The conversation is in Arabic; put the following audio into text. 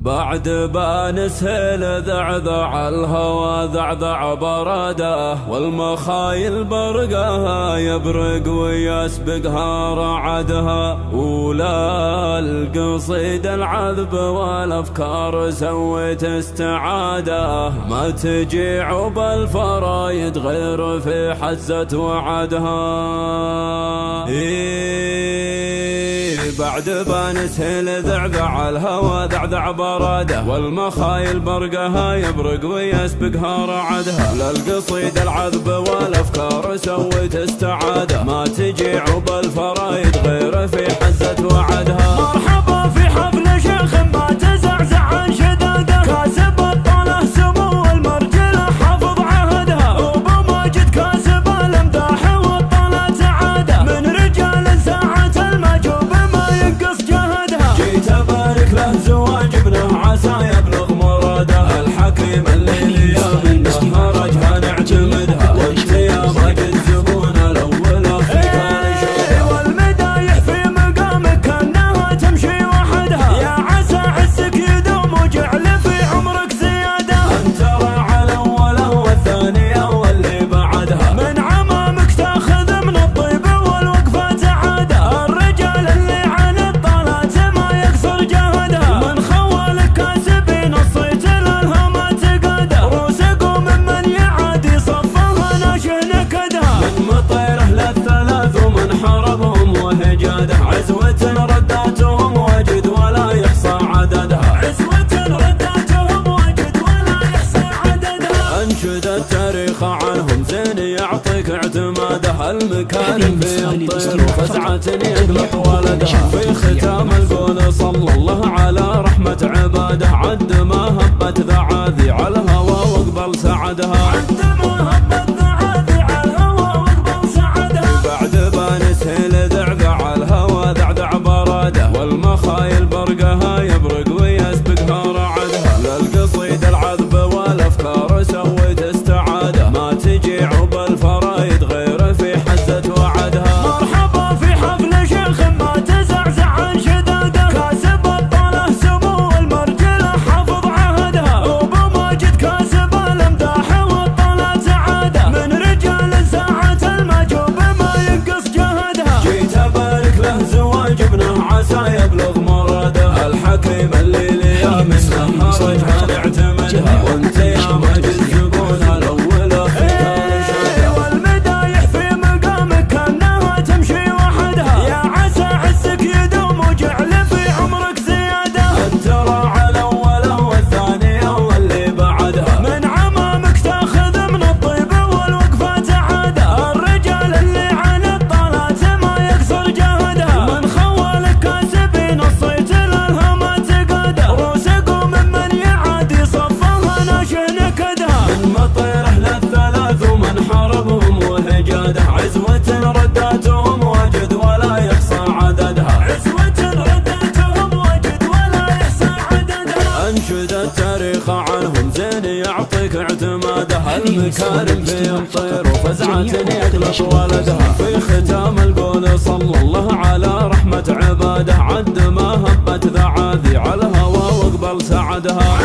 بعد بانسهل ذعذع الهوى ذعذع براده، والمخايل برقها يبرق ويسبقها رعدها. ولا القصيد العذب والافكار سويت استعاده، ما تجي عب الفرايد غير في حزة وعدها. بعد بانسهل ذعذع الهوى ذعذع براده، والمخايل برقها يبرق ويسبقها رعدها. للقصيد العذب والافكار سويت استعاده، ما تجي عب الفرايد غير في حزة وعدها. مرحبا في حفل شيخ ما تزعزع عن شداده، كاسب الطاله سمو المرجله حافظ عهدها. وابو ماجد كاسب الامداح والطاله سعاده، من رجال ساعة المجوب ما ينقص جهدها. جيت ابارك له زواج ابنه عسى يبلغ مراده، الحكيم الليل يا من هرجها نعتمدها. وانت يا ماجد زبون الاول في كان شهدها، والمدايح في مقامك كانها تمشي وحدها. يا عسى عزك يدوم وجعل في عمرك زياده، انت راعى الاولى والثانيه واللي بعدها. من عمامك تاخذ من الطيب والوقفه عاده. الرجال اللي على الطلات ما يقصر جهدها، من خوالك كاسبين الصيت للهمات قاده. روسقوا ممن يعادي صفها ناشه نكدها، من مطيره للثلاث ومن حربهم وهجاده. عزوة رداتهم وجد ولا يحصى عددها، عزوة رداتهم وجد ولا يحصى عددها. انشد التاريخ عنهم زين يعطيك اعتماده. المكارم في الطير وفزعة يقلق ولدها. في ختام القول صلى الله على رحمة عباده، عد ما هبت ذعاذي على الهوى واقبل سعدها. عندما هبت ذعاذي على الهوى واقبل سعدها. بعد بانسهل ذعذع الهوى ذعذع براده، والمخايل برقها يبرق ويسبقها رعدها. للقصيد العذب والافكار سويت استعاده، ما تجي عب الفرايد غير في حزة وعدها. مرحبا في حفل شيخ ما تزعزع عن شداده، كاسب الطاله سمو المرجله حافظ عهدها. وابو ماجد كاسب الامداح والطاله سعاده، من رجال ساعة المجوب ما ينقص جهدها. جيت ابارك له زواج ابنه عسى يبلغ مراده، الحكيم الليل يا من هرجها نعتمدها. وانت يا ماجد زبون الاول في كان شهدها، والمدايح في مقامك كانها تمشي وحدها. يا عسى عزك يدوم وجعل في عمرك زياده، انت راعى الاولى والثانيه واللي بعدها. من عمامك تاخذ من الطيب والوقفه عاده. الرجال اللي على الطلات ما يقصر جهدها، من خوالك كاسبين الصيت للهمات قاده. روسقوا ممن يعادي صفها ناشه نكدها، من مطيره للثلاث ومن حربهم وهجاده. عزوة رداتهم وجد ولا يحصى عددها، عزوة رداتهم وجد ولا يحصى عددها. انشد التاريخ عنهم زين يعطيك اعتماده. المكارم في الطير وفزعة يقلق ولدها. في ختام القول صلى الله على رحمة عباده، عد ما هبت ذعاذي على الهوى واقبل سعدها.